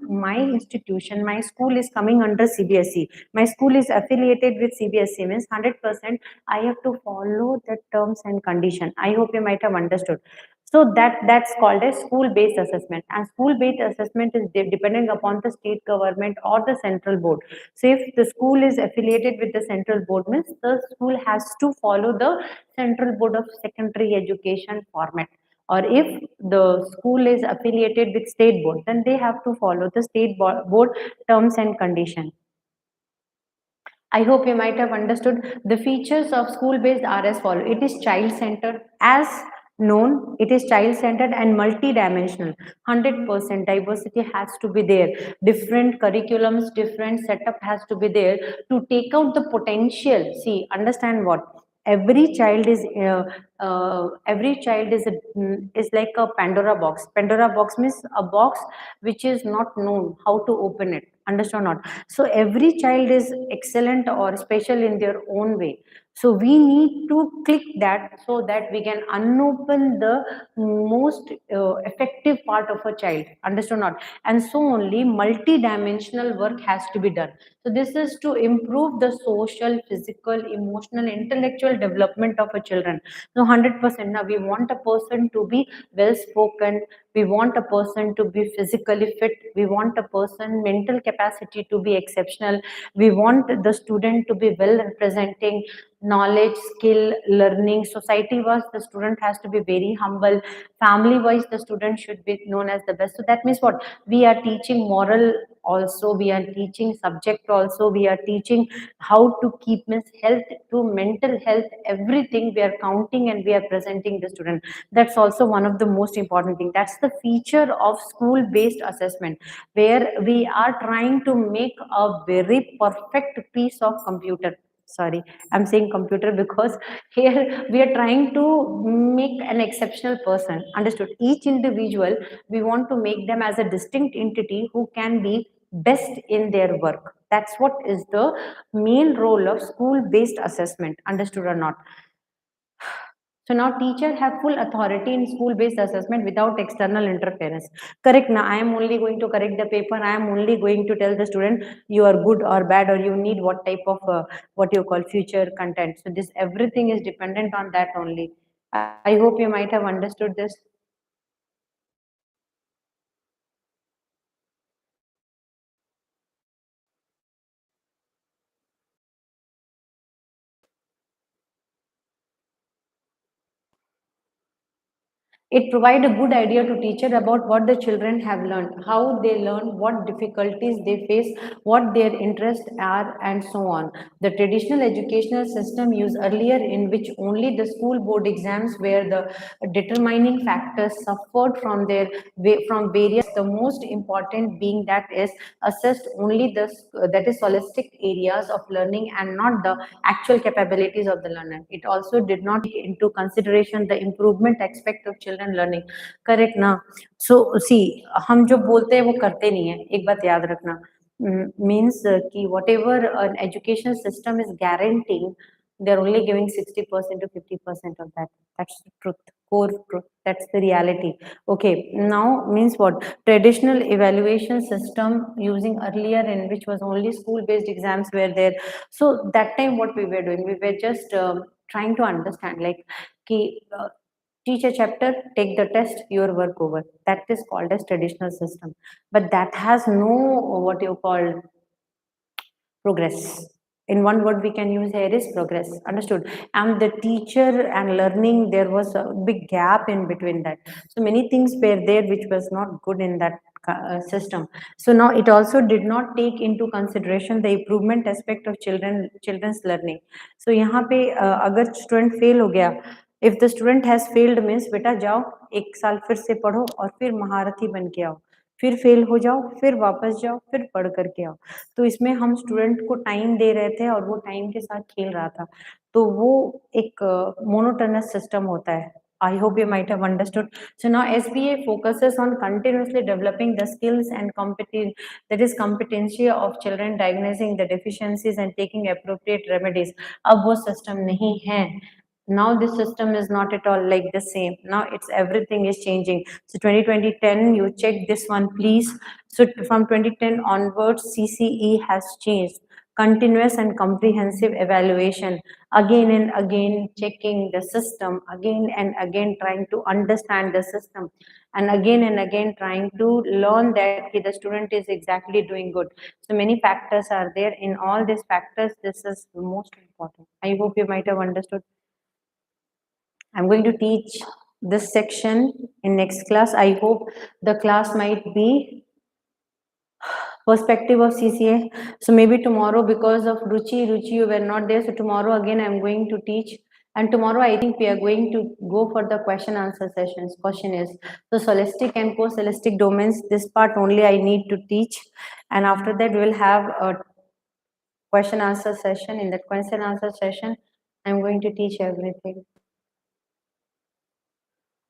my institution, my school is coming under CBSE. My school is affiliated with CBSE means 100% I have to follow the terms and condition. I hope you might have understood. So that's called a school-based assessment, and school-based assessment is depending upon the state government or the central board. So if the school is affiliated with the central board, means the school has to follow the central board of secondary education format. Or if the school is affiliated with state board, then they have to follow the state board terms and condition. I hope you might have understood. The features of school-based are as follows. It is child-centered. As known, it is child-centered and multi-dimensional. 100% diversity has to be there. Different curriculums, different setup has to be there to take out the potential. See, understand what? Every child is like a Pandora box. Pandora box means a box which is not known how to open it. Understand not? So every child is excellent or special in their own way. So we need to click that so that we can unopen the most effective part of a child. Understand not? And so only multi-dimensional work has to be done. So this is to improve the social, physical, emotional, intellectual development of a children. So 100% now we want a person to be well spoken, we want a person to be physically fit, we want a person mental capacity to be exceptional, we want the student to be well representing knowledge, skill, learning. Society wise the student has to be very humble, family wise the student should be known as the best. So that means what? We are teaching moral also, we are teaching subject also, we are teaching how to keep means health to mental health, everything we are counting and we are presenting the student. That's also one of the most important thing. That's the feature of school based assessment, where we are trying to make a very perfect piece of computer. Sorry, I'm saying computer because here we are trying to make an exceptional person. Understood? Each individual we want to make them as a distinct entity who can be best in their work. That's what is the main role of school based assessment. Understood or not? So now teacher have full authority in school-based assessment without external interference. Correct. Now I am only going to correct the paper. I am only going to tell the student you are good or bad or you need what type of what you call future content. So this everything is dependent on that only. I hope you might have understood this. It provides a good idea to teacher about what the children have learned, how they learn, what difficulties they face, what their interests are, and so on. The traditional educational system used earlier, in which only the school board exams were the determining factors, suffered from their from various. The most important being that is assessed only the that is holistic areas of learning and not the actual capabilities of the learner. It also did not take into consideration the improvement aspect of children learning. Correct ना? So see, हम जो बोलते हैं वो करते नहीं है. एक बात याद रखना. Means कि whatever an education system is guaranteeing, they're only giving 60% to 50% of that. That's the truth, core truth. That's the reality. Okay, now means what? Traditional evaluation system using earlier in which was only school-based exams were there. So that time what we were doing, we were just trying to understand like कि teach a chapter, take the test, your work over. That is called as traditional system. But that has no what you call progress. In one word we can use here is progress. Understood? And the teacher and learning, there was a big gap in between that. So many things were there which was not good in that system. So now it also did not take into consideration the improvement aspect of children's learning. So यहाँ पे अगर student fail हो गया, if the student has failed means बेटा जाओ एक साल फिर से पढ़ो और फिर महारथी बन के आओ, फिर फेल हो जाओ, फिर वापस जाओ, फिर पढ़ करके आओ. तो इसमें हम स्टूडेंट को टाइम दे रहे थे और वो टाइम के साथ खेल रहा था. तो वो एक मोनोटोनस सिस्टम होता है. I hope you might have understood. So now SBA focuses on continuously developing the skills and that is competency of children, diagnosing the deficiencies and taking appropriate remedies. अब वो system नहीं है. Now this system is not at all like the same. Now it's everything is changing. So 2010, you check this one, please. So from 2010 onwards, CCE has changed. Continuous and comprehensive evaluation, again and again checking the system, again and again trying to understand the system, and again trying to learn that the student is exactly doing good. So many factors are there. In all these factors, this is the most important. I hope you might have understood. I'm going to teach this section in next class. I hope the class might be perspective of CCA. So maybe tomorrow, because of Ruchi, you were not there. So tomorrow again, I'm going to teach. And tomorrow, I think we are going to go for the question answer sessions. Question is, so scholastic and co-scholastic domains, this part only I need to teach. And after that, we'll have a question answer session. In that question answer session, I'm going to teach everything.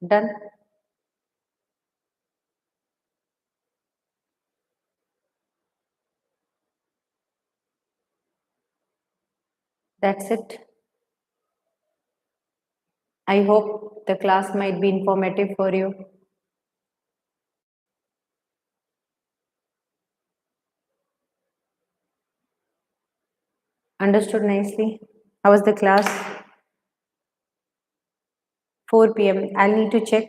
Done? That's it. I hope the class might be informative for you. Understood nicely. How was the class? 4 p.m. I'll need to check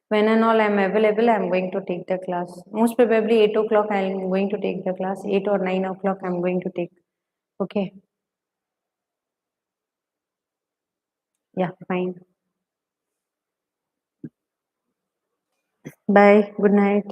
when and all I'm available. I'm going to take the class. Most probably 8 o'clock I'm going to take the class. 8 or 9 o'clock I'm going to take. Okay. Yeah, fine. Bye. Good night.